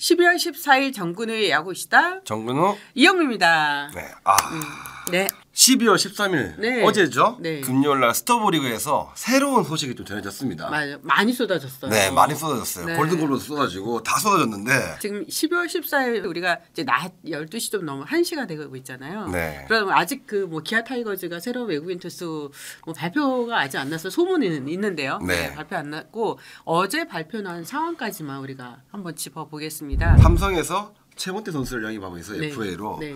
12월 14일 정근우의 야구시다. 정근우 이영미입니다. 네. 네. 12월 13일 네. 어제죠. 네. 금요일날 스토브리그에서 새로운 소식이 좀 전해졌습니다. 맞아요. 많이 쏟아졌어요. 네, 많이 쏟아졌어요. 네. 골든글로브 쏟아지고 다 쏟아졌는데 지금 12월 14일 우리가 이제 낮 12시 좀 넘어 1시가 되고 있잖아요. 네. 그럼 아직 그 뭐 기아 타이거즈가 새로운 외국인 투수 뭐 발표가 아직 안 나서 소문은 있는데요. 네. 발표 안 났고 어제 발표 난 상황까지만 우리가 한번 짚어보겠습니다. 삼성에서 최원태 선수를 영입하고 있어요. 네. FA로. 네.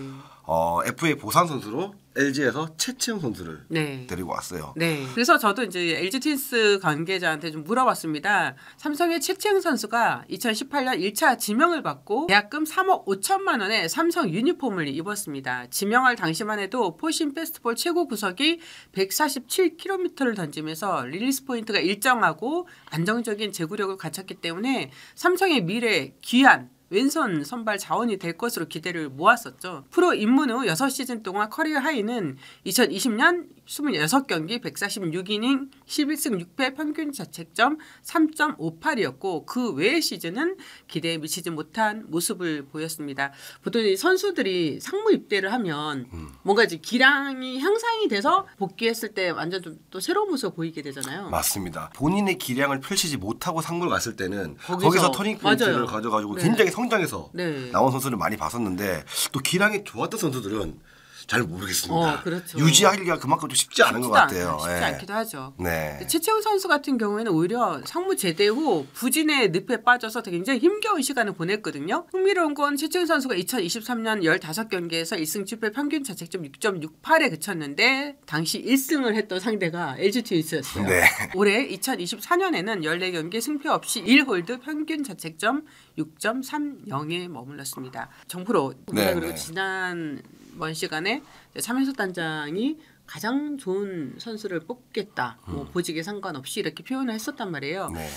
FA 보상 선수로 LG에서 최채영 선수를 네. 데리고 왔어요. 네. 그래서 저도 이제 LG 트윈스 관계자한테 좀 물어봤습니다. 삼성의 최채영 선수가 2018년 1차 지명을 받고 계약금 3억 5천만 원에 삼성 유니폼을 입었습니다. 지명할 당시만 해도 포신 페스트볼 최고 구속이 147km를 던지면서 릴리스 포인트가 일정하고 안정적인 제구력을 갖췄기 때문에 삼성의 미래 귀한 왼손 선발 자원이 될 것으로 기대를 모았었죠. 프로 입문 후 6시즌 동안 커리어 하이는 2020년 26경기 146이닝 11승 6패 평균 자책점 3.58이었고 그 외의 시즌은 기대에 미치지 못한 모습을 보였습니다. 보통 선수들이 상무 입대를 하면 뭔가 이제 기량이 향상이 돼서 복귀했을 때 완전 좀 또 새로운 모습을 보이게 되잖아요. 맞습니다. 본인의 기량을 펼치지 못하고 상무를 갔을 때는 거기서 거기서 터닝 포인트를 맞아요. 가져가지고 네. 굉장히 성장해서 네. 나온 선수를 많이 봤었는데 또 기량이 좋았던 선수들은 잘 모르겠습니다. 그렇죠. 유지하기가 그만큼 좀 쉽지 않은 것 같아요. 쉽지 예. 않기도 하죠. 네. 최채훈 선수 같은 경우에는 오히려 상무 제대 후 부진의 늪에 빠져서 굉장히 힘겨운 시간을 보냈거든요. 흥미로운 건 최채훈 선수가 2023년 15경기에서 1승 7패 평균 자책점 6.68에 그쳤는데 당시 1승을 했던 상대가 LG 트윈스였어요. 네. 올해 2024년에는 14경기 승패 없이 1홀드 평균 자책점 6.30에 머물렀습니다. 정프로 네, 그리고 네. 지난번 시간에 차명수 단장이 가장 좋은 선수를 뽑겠다. 뭐 보직에 상관없이 이렇게 표현을 했었단 말이에요. 네.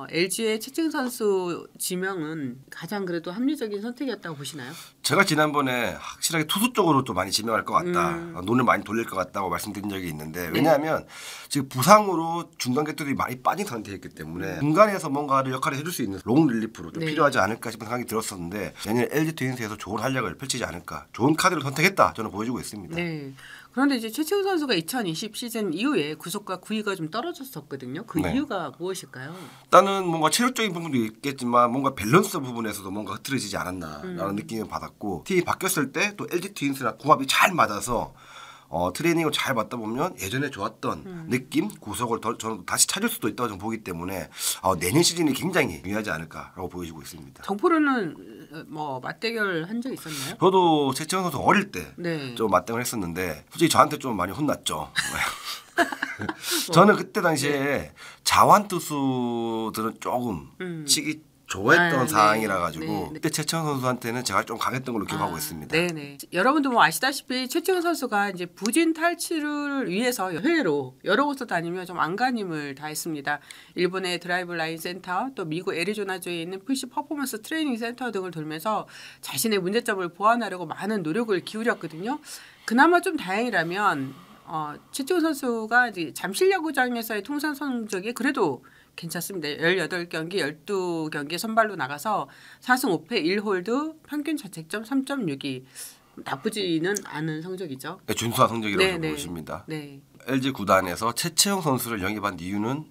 LG의 최채영 선수 지명은 가장 그래도 합리적인 선택이었다고 보시나요? 제가 지난번에 확실하게 투수 쪽으로 좀 많이 지명할 것 같다. 눈을 많이 돌릴 것 같다고 말씀드린 적이 있는데 왜냐하면 지금 부상으로 중간 격투들이 많이 빠진 상태였기 때문에 중간에서 뭔가를 역할을 해줄 수 있는 롱 릴리프로 좀 네. 필요하지 않을까 싶은 생각이 들었었는데 내년 LG 트윈스에서 좋은 활약을 펼치지 않을까. 좋은 카드를 선택했다. 저는 보여주고 있습니다. 네. 그런데 이제 최채훈 선수가 2020 시즌 이후에 구속과 구위가 좀 떨어졌었거든요. 그 네. 이유가 무엇일까요? 일단은 뭔가 체력적인 부분도 있겠지만 뭔가 밸런스 부분에서도 뭔가 흐트러지지 않았나라는 느낌을 받았고 팀이 바뀌었을 때 또 LG 트윈스랑 궁합이 잘 맞아서 트레이닝을 잘 받다 보면 예전에 좋았던 느낌, 구석을 저는 다시 찾을 수도 있다고 좀 보기 때문에 내년 시즌이 굉장히 중요하지 않을까라고 보여지고 있습니다. 정프로는 뭐 맞대결 한 적 있었나요? 저도 최채원 선수 어릴 때 네. 좀 맞대응을 했었는데 솔직히 저한테 좀 많이 혼났죠. 저는 그때 당시에 자완 투수들은 조금 치기 좋아했던 상황이라 가지고 네, 네. 그때 최채원 선수한테는 제가 좀 강했던 걸로 기억하고 있습니다. 네네. 여러분도 뭐 아시다시피 최채훈 선수가 이제 부진 탈출을 위해서 해외로 여러 곳을 다니며 좀 안간힘을 다했습니다. 일본의 드라이브 라인 센터, 또 미국 애리조나주에 있는 PC 퍼포먼스 트레이닝 센터 등을 돌면서 자신의 문제점을 보완하려고 많은 노력을 기울였거든요. 그나마 좀 다행이라면 최채훈 선수가 이제 잠실야구장에서의 통산 성적이 그래도 괜찮습니다. 18경기 12경기에 선발로 나가서 4승 5패 1홀드 평균 자책점 3.62 나쁘지는 않은 성적이죠. 네, 준수한 성적이라고 네, 보십니다. 네. LG 구단에서 최채영 선수를 영입한 이유는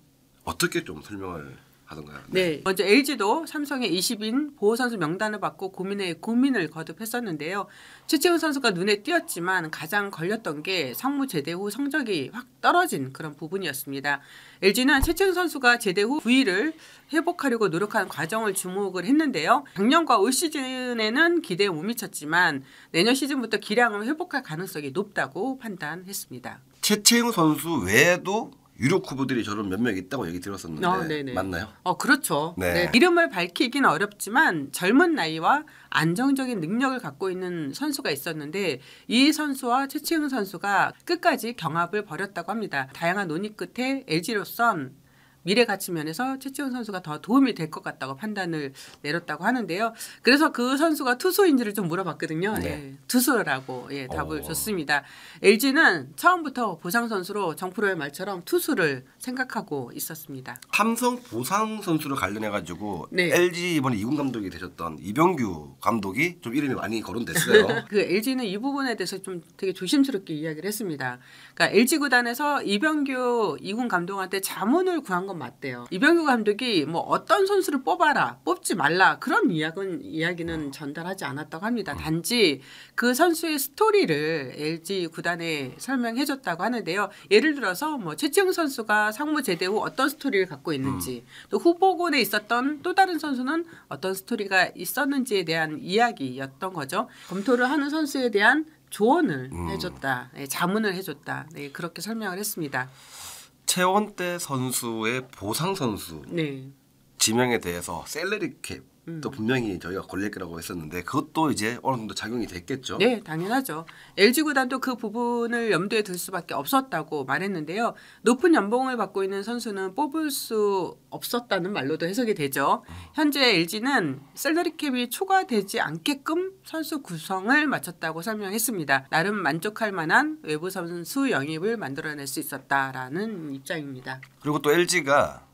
어떻게 좀 설명을 하던가요? 네. 먼저 LG도 삼성의 20인 보호선수 명단을 받고 고민을 거듭했었는데요. 최채훈 선수가 눈에 띄었지만 가장 걸렸던 게 상무 제대 후 성적이 확 떨어진 그런 부분이었습니다. LG는 최채훈 선수가 제대 후 부위를 회복하려고 노력하는 과정을 주목을 했는데요. 작년과 올 시즌에는 기대에 못 미쳤지만 내년 시즌부터 기량을 회복할 가능성이 높다고 판단했습니다. 최채영 선수 외에도 유력 후보들이 저런 몇 명 있다고 얘기 들었었는데 맞나요? 그렇죠. 네. 네. 이름을 밝히기는 어렵지만 젊은 나이와 안정적인 능력을 갖고 있는 선수가 있었는데 이 선수와 최채훈 선수가 끝까지 경합을 벌였다고 합니다. 다양한 논의 끝에 LG로선 미래 가치 면에서 최치훈 선수가 더 도움이 될 것 같다고 판단을 내렸다고 하는데요. 그래서 그 선수가 투수인지를 좀 물어봤거든요. 네. 예, 투수라고 답을 줬습니다. LG는 처음부터 보상 선수로 정프로의 말처럼 투수를 생각하고 있었습니다. 삼성 보상 선수를 관련해 가지고 네. LG 이번에 2군 감독이 되셨던 이병규 감독이 좀 이름이 많이 거론됐어요. 그 LG는 이 부분에 대해서 좀 되게 조심스럽게 이야기를 했습니다. 그러니까 LG 구단에서 이병규 2군 감독한테 자문을 구한 건 맞대요. 이병규 감독이 뭐 어떤 선수를 뽑아라, 뽑지 말라 그런 이야기는 전달하지 않았다고 합니다. 단지 그 선수의 스토리를 LG 구단에 설명해줬다고 하는데요. 예를 들어서 뭐 최치흥 선수가 상무 제대 후 어떤 스토리를 갖고 있는지, 또 후보군에 있었던 또 다른 선수는 어떤 스토리가 있었는지에 대한 이야기였던 거죠. 검토를 하는 선수에 대한 조언을 해줬다, 자문을 해줬다, 그렇게 설명을 했습니다. 최원태 선수의 보상 선수 네. 지명에 대해서 셀러리 캡도 분명히 저희가 걸릴 거라고 했었는데 그것도 이제 어느 정도 작용이 됐겠죠. 네, 당연하죠. LG 구단도 그 부분을 염두에 둘 수밖에 없었다고 말했는데요. 높은 연봉을 받고 있는 선수는 뽑을 수 없었다는 말로도 해석이 되죠. 현재 LG는 셀러리 캡이 초과되지 않게끔 선수 구성을 마쳤다고 설명했습니다. 나름 만족할 만한 외부 선수 영입을 만들어낼 수 있었다라는 입장입니다. 그리고 또 LG가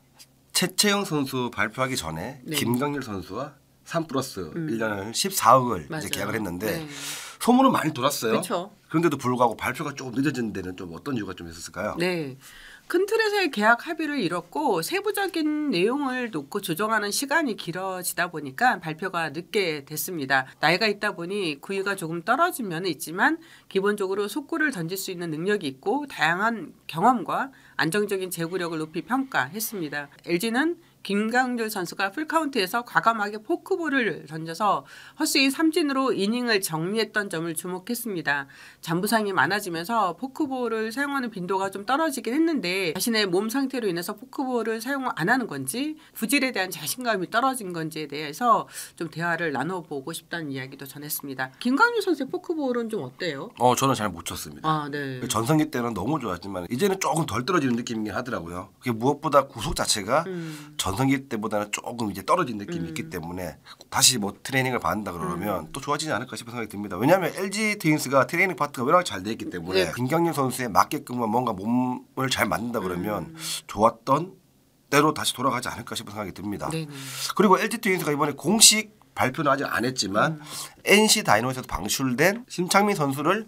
최채영 선수 발표하기 전에 네. 김강률 선수와 3플러스 1년을 14억을 맞아요. 이제 계약을 했는데 네. 소문은 많이 돌았어요. 그렇죠. 그런데도 불구하고 발표가 조금 늦어진 데는 좀 어떤 이유가 좀 있었을까요? 네. 큰 틀에서의 계약 합의를 이뤘고 세부적인 내용을 놓고 조정하는 시간이 길어지다 보니까 발표가 늦게 됐습니다. 나이가 있다 보니 구위가 조금 떨어진 면은 있지만 기본적으로 속구를 던질 수 있는 능력이 있고 다양한 경험과 안정적인 제구력을 높이 평가했습니다. LG는 김강률 선수가 풀카운트에서 과감하게 포크볼을 던져서 헛스윙 삼진으로 이닝을 정리했던 점을 주목했습니다. 잔부상이 많아지면서 포크볼을 사용하는 빈도가 좀 떨어지긴 했는데 자신의 몸 상태로 인해서 포크볼을 사용 안 하는 건지 구질에 대한 자신감이 떨어진 건지에 대해서 좀 대화를 나눠보고 싶다는 이야기도 전했습니다. 김강률 선수의 포크볼은 좀 어때요? 저는 잘 못 쳤습니다. 아, 네. 전성기 때는 너무 좋았지만 이제는 조금 덜 떨어지는 느낌이긴 하더라고요. 그게 무엇보다 구속 자체가 전성기 때보다는 조금 이제 떨어진 느낌이 있기 때문에 다시 뭐 트레이닝을 받는다 그러면 또 좋아지지 않을까 싶은 생각이 듭니다. 왜냐하면 LG 트윈스가 트레이닝 파트가 워낙 잘 돼 있기 때문에 네. 김강률 선수에 맞게끔만 뭔가 몸을 잘 만든다 그러면 좋았던 때로 다시 돌아가지 않을까 싶은 생각이 듭니다. 네네. 그리고 LG 트윈스가 이번에 공식 발표는 아직 안 했지만 NC 다이노스에서 방출된 심창민 선수를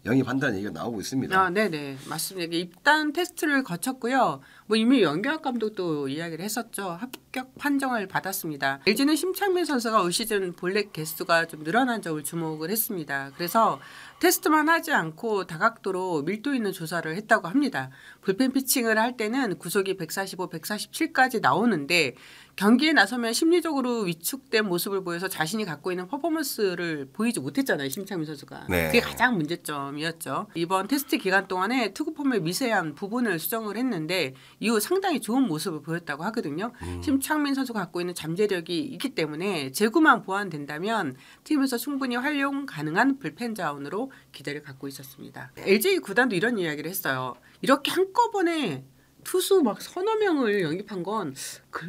영입한다는 얘기가 나오고 있습니다. 아, 네네. 맞습니다. 입단 테스트를 거쳤고요. 뭐 이미 연경학 감독도 이야기를 했었죠. 합격 판정을 받았습니다. LG는 심창민 선수가 올 시즌 볼넷 개수가 좀 늘어난 점을 주목을 했습니다. 그래서 테스트만 하지 않고 다각도로 밀도 있는 조사를 했다고 합니다. 불펜 피칭을 할 때는 구속이 145, 147까지 나오는데 경기에 나서면 심리적으로 위축된 모습을 보여서 자신이 갖고 있는 퍼포먼스를 보이지 못했잖아요. 심창민 선수가. 네. 그게 가장 문제점이었죠. 이번 테스트 기간 동안에 투구 폼의 미세한 부분을 수정을 했는데 이후 상당히 좋은 모습을 보였다고 하거든요. 심창민 선수가 갖고 있는 잠재력이 있기 때문에 제구만 보완된다면 팀에서 충분히 활용 가능한 불펜 자원으로 기대를 갖고 있었습니다. LG 구단도 이런 이야기를 했어요. 이렇게 한꺼번에 투수 막 서너 명을 영입한 건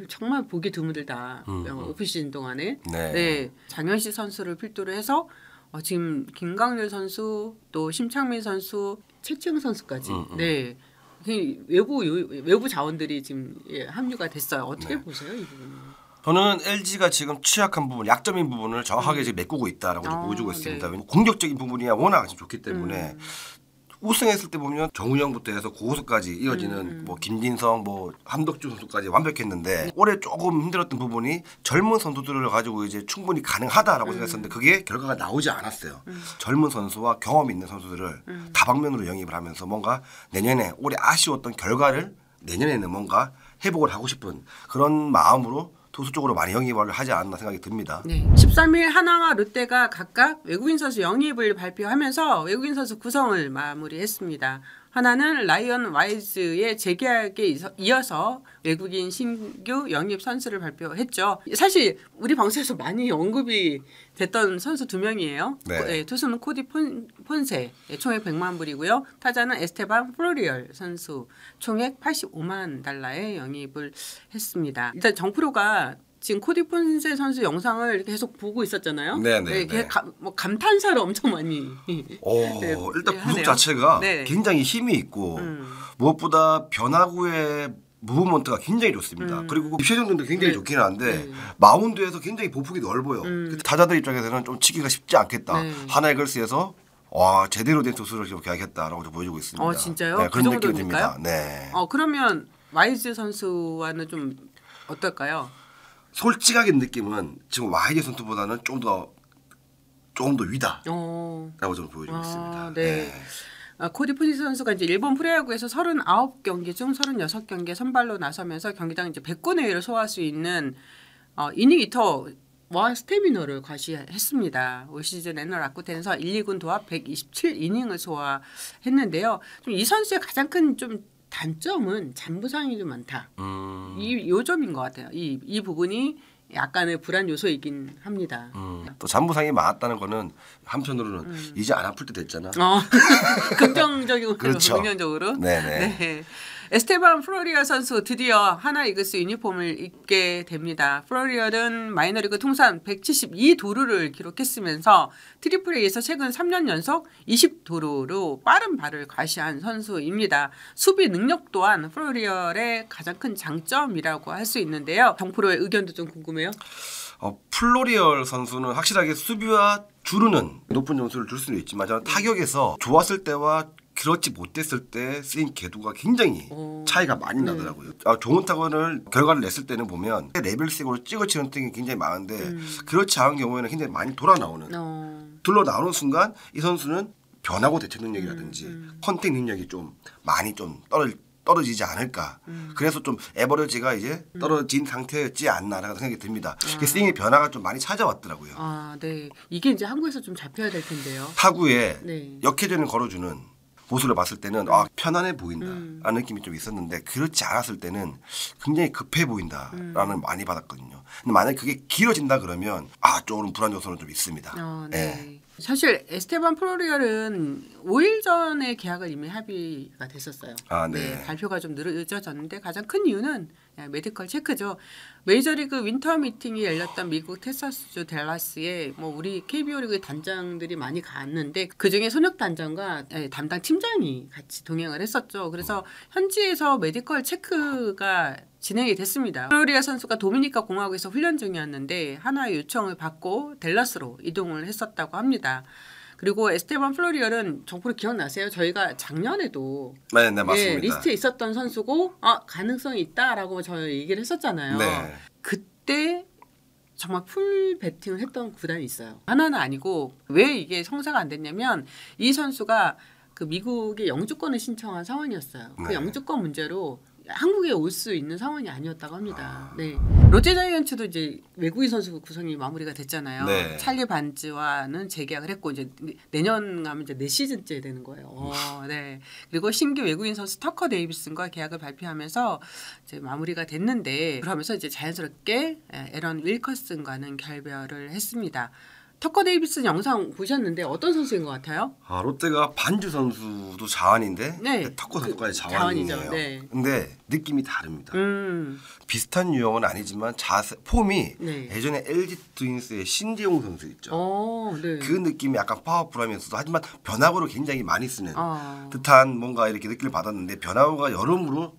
정말 보기 드물다. 오프시즌 동안에. 네. 네. 장현식 선수를 필두로 해서 지금 김강률 선수 또 심창민 선수 최치흥 선수까지 네. 외부 자원들이 지금 합류가 됐어요. 어떻게 보세요 이 부분은? 저는 LG가 지금 취약한 부분, 약점인 부분을 정확하게 지금 메꾸고 있다라고 좀 보여주고 있습니다. 네. 왜냐하면 공격적인 부분이 워낙 좋기 때문에 우승했을 때 보면 정우영부터 해서 고우석까지 이어지는 뭐 김진성, 뭐 함덕주 선수까지 완벽했는데 올해 조금 힘들었던 부분이 젊은 선수들을 가지고 이제 충분히 가능하다라고 생각했었는데 그게 결과가 나오지 않았어요. 젊은 선수와 경험 있는 선수들을 다방면으로 영입을 하면서 뭔가 내년에 올해 아쉬웠던 결과를 내년에는 뭔가 회복을 하고 싶은 그런 마음으로 투수 쪽으로 많이 영입을 하지 않았나 생각이 듭니다. 네. 13일 하나와 롯데가 각각 외국인 선수 영입을 발표하면서 외국인 선수 구성을 마무리했습니다. 하나는 라이언 와이즈의 재계약에 이어서 외국인 신규 영입 선수를 발표했죠. 사실 우리 방송에서 많이 언급이 됐던 선수 두 명이에요. 네. 투수는 코디 폰세 총액 100만 불이고요. 타자는 에스테반 플로리얼 선수 총액 85만 달러에 영입을 했습니다. 일단 정프로가 지금 코디 폰세 선수 영상을 계속 보고 있었잖아요. 네네. 네, 뭐 감탄사를 엄청 많이. 일단 구속 하네요. 자체가 네. 굉장히 힘이 있고 무엇보다 변화구의 무브먼트가 굉장히 좋습니다. 그리고 입체정도도 굉장히 좋긴 한데 마운드에서 굉장히 보폭이 넓어요. 타자들 입장에서는 좀 치기가 쉽지 않겠다. 하나 이글스에서 와 제대로 된 투수를 계약했다라고 보여주고 있습니다. 진짜요? 네, 그 그런 느낌이 정도입니까? 듭니다. 네. 그러면 와이즈 선수와는 좀 어떨까요? 솔직하게 느낌은 지금 와이드 선수보다는 좀 더 위다라고 저는 보여주고 있습니다. 네. 코디 폰세 선수가 이제 일본 프로야구에서 39경기 중 36경기에 선발로 나서면서 경기당 이제 100권 이외를 소화할 수 있는 이닝 히터와 스태미너를 과시했습니다. 올 시즌 NL 라쿠텐에서 1, 2군 도합 127이닝을 소화했는데요. 좀 이 선수의 가장 큰 좀 단점은 잔부상이 좀 많다. 요 점인 것 같아요. 이 부분이 약간의 불안 요소이긴 합니다. 또 잔부상이 많았다는 거는 한편으로는 이제 안 아플 때 됐잖아. 긍정적이고 그렇죠. 긍정적으로. 네네. 네. 에스테반 플로리얼 선수 드디어 하나 이글스 유니폼을 입게 됩니다. 플로리얼은 마이너리그 통산 172도루를 기록했으면서 트리플 A에서 최근 3년 연속 20도루로 빠른 발을 과시한 선수입니다. 수비 능력 또한 플로리얼의 가장 큰 장점이라고 할 수 있는데요. 정프로의 의견도 좀 궁금해요. 플로리얼 선수는 확실하게 수비와 주루는 높은 점수를 줄 수는 있지만 저는 타격에서 좋았을 때와 그렇지 못했을 때 쓰인 궤도가 굉장히 차이가 많이 나더라고요. 좋은 타구를 결과를 냈을 때는 보면 레벨식으로 찍어치는 등이 굉장히 많은데 그렇지 않은 경우에는 굉장히 많이 돌아 나오는 나오는 순간 이 선수는 변화구 대처 능력이라든지 컨택 능력이 좀 많이 좀 떨어지지 않을까. 그래서 좀 에버리지가 이제 떨어진 상태였지 않나라는 생각이 듭니다. 스윙의 변화가 좀 많이 찾아왔더라고요. 네. 이게 이제 한국에서 좀 잡혀야 될 텐데요. 타구에 역회전을 걸어주는 모습을 봤을 때는 편안해 보인다라는 느낌이 좀 있었는데 그렇지 않았을 때는 굉장히 급해 보인다라는 많이 받았거든요. 근데 만약에 그게 길어진다 그러면 조금 불안 요소는 좀 있습니다. 네. 사실 에스테반 플로리얼은 5일 전에 계약을 이미 합의가 됐었어요. 네. 발표가 좀 늦어졌는데 가장 큰 이유는 메디컬 체크죠. 메이저리그 윈터 미팅이 열렸던 미국 텍사스주 댈러스에 우리 KBO 리그 단장들이 많이 갔는데 그중에 손혁 단장과 담당 팀장이 같이 동행을 했었죠. 그래서 현지에서 메디컬 체크가 진행이 됐습니다. 플로리아 선수가 도미니카 공화국에서 훈련 중이었는데 하나의 요청을 받고 댈러스로 이동을 했었다고 합니다. 그리고 에스테반 플로리얼은 정프로 기억나세요? 저희가 작년에도 네, 맞습니다. 리스트에 있었던 선수고 가능성이 있다라고 저희 얘기를 했었잖아요. 네. 그때 정말 풀 배팅을 했던 구단이 있어요. 하나는 아니고 왜 이게 성사가 안 됐냐면 이 선수가 그 미국의 영주권을 신청한 상황이었어요. 그 영주권 문제로 한국에 올 수 있는 상황이 아니었다고 합니다. 네. 롯데자이언츠도 이제 외국인 선수 구성이 마무리가 됐잖아요. 네. 찰리 반즈와는 재계약을 했고 이제 내년 가면 이제 4시즌째 되는 거예요. 네. 그리고 신규 외국인 선수 터커 데이비슨과 계약을 발표하면서 이제 마무리가 됐는데 그러면서 이제 자연스럽게 에런 윌커슨과는 결별을 했습니다. 터커 데이비슨 영상 보셨는데 어떤 선수인 것 같아요? 롯데가 반주 선수도 자완인데 터커 선수까지 자완이네요. 네. 근데 느낌이 다릅니다. 비슷한 유형은 아니지만 폼이 예전에 LG 트윈스의 신재용 선수 있죠. 네. 그 느낌이 약간 파워풀하면서도 하지만 변화구를 굉장히 많이 쓰는 듯한 뭔가 이렇게 느낌을 받았는데 변화구가 여러모로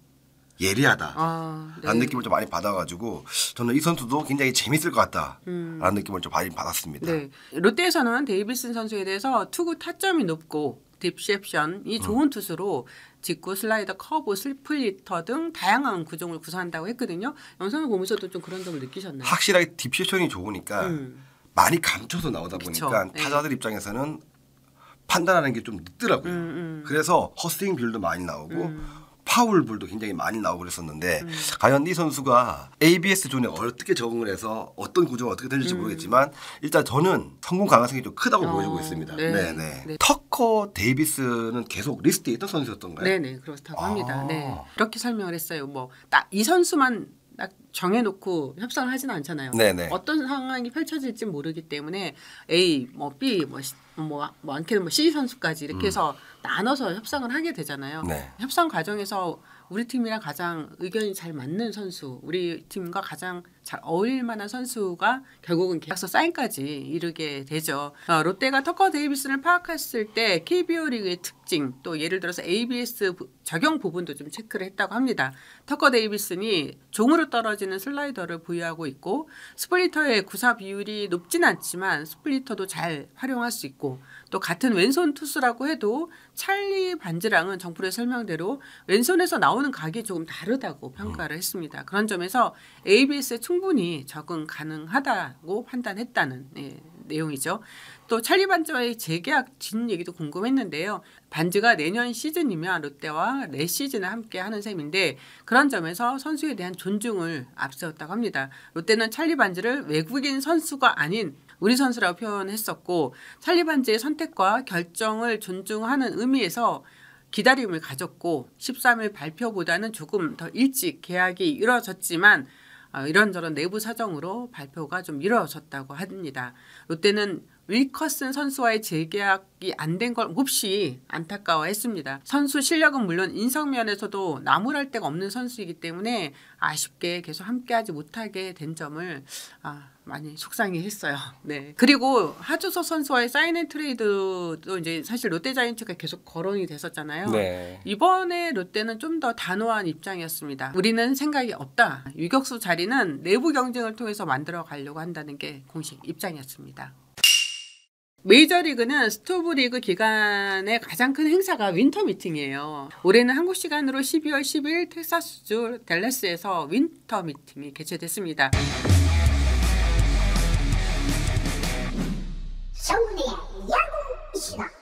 예리하다라는 느낌을 좀 많이 받아가지고 저는 이 선수도 굉장히 재밌을 것 같다라는 느낌을 좀 많이 받았습니다. 네. 롯데에서는 데이비슨 선수에 대해서 투구 타점이 높고 딥셉션이 좋은 투수로 직구, 슬라이더, 커브, 슬플리터 등 다양한 구종을 구사한다고 했거든요. 영상을 보면서도 좀 그런 점을 느끼셨나요? 확실하게 딥셉션이 좋으니까 많이 감춰서 나오다 보니까 타자들 입장에서는 판단하는 게 좀 늦더라고요. 그래서 헛스윙 비율도 많이 나오고 파울볼도 굉장히 많이 나오고 그랬었는데 과연 이 선수가 ABS 존에 어떻게 적응을 해서 어떤 구조가 어떻게 될지 모르겠지만 일단 저는 성공 가능성이 좀 크다고 보여지고 있습니다. 네. 터커 데이비스는 계속 리스트에 있던 선수였던가요? 네네 그렇다고 합니다. 네. 이렇게 설명을 했어요. 뭐 딱 이 선수만 딱 정해놓고 협상을 하지는 않잖아요. 네네. 어떤 상황이 펼쳐질지 모르기 때문에 A, 뭐 B, 많게는 뭐 C 선수까지 이렇게 해서 나눠서 협상을 하게 되잖아요. 네. 협상 과정에서 우리 팀이랑 가장 의견이 잘 맞는 선수, 우리 팀과 가장 잘 어울릴 만한 선수가 결국은 계약서 사인까지 이르게 되죠. 롯데가 터커 데이비슨을 파악했을 때 KBO 리그의 특징, 또 예를 들어서 ABS 적용 부분도 좀 체크를 했다고 합니다. 터커 데이비슨이 종으로 떨어지는 슬라이더를 보유하고 있고 스플리터의 구사 비율이 높진 않지만 스플리터도 잘 활용할 수 있고 또 같은 왼손 투수라고 해도 찰리 반지랑은 정프로의 설명대로 왼손에서 나오는 각이 조금 다르다고 평가를 했습니다. 그런 점에서 ABS에 충분히 적응 가능하다고 판단했다는 내용이죠. 또 찰리 반지와의 재계약 진 얘기도 궁금했는데요. 반지가 내년 시즌이면 롯데와 4시즌을 함께 하는 셈인데 그런 점에서 선수에 대한 존중을 앞세웠다고 합니다. 롯데는 찰리 반지를 외국인 선수가 아닌 우리 선수라고 표현했었고 찰리 반지의 선택과 결정을 존중하는 의미에서 기다림을 가졌고 13일 발표보다는 조금 더 일찍 계약이 이뤄졌지만 이런저런 내부 사정으로 발표가 좀 미뤄졌다고 합니다. 롯데는 윌커슨 선수와의 재계약이 안 된 걸 몹시 안타까워했습니다. 선수 실력은 물론 인성면에서도 나무랄 데가 없는 선수이기 때문에 아쉽게 계속 함께하지 못하게 된 점을 많이 속상해했어요. 네. 그리고 하주석 선수와의 사인앤트레이드도 이제 사실 롯데자이언츠가 계속 거론이 됐었잖아요. 네. 이번에 롯데는 좀 더 단호한 입장이었습니다. 우리는 생각이 없다. 유격수 자리는 내부 경쟁을 통해서 만들어 가려고 한다는 게 공식 입장이었습니다. 메이저리그는 스토브리그 기간의 가장 큰 행사가 윈터 미팅이에요. 올해는 한국 시간으로 12월 10일 텍사스주 댈러스에서 윈터 미팅이 개최됐습니다. 정리의 야구 시간.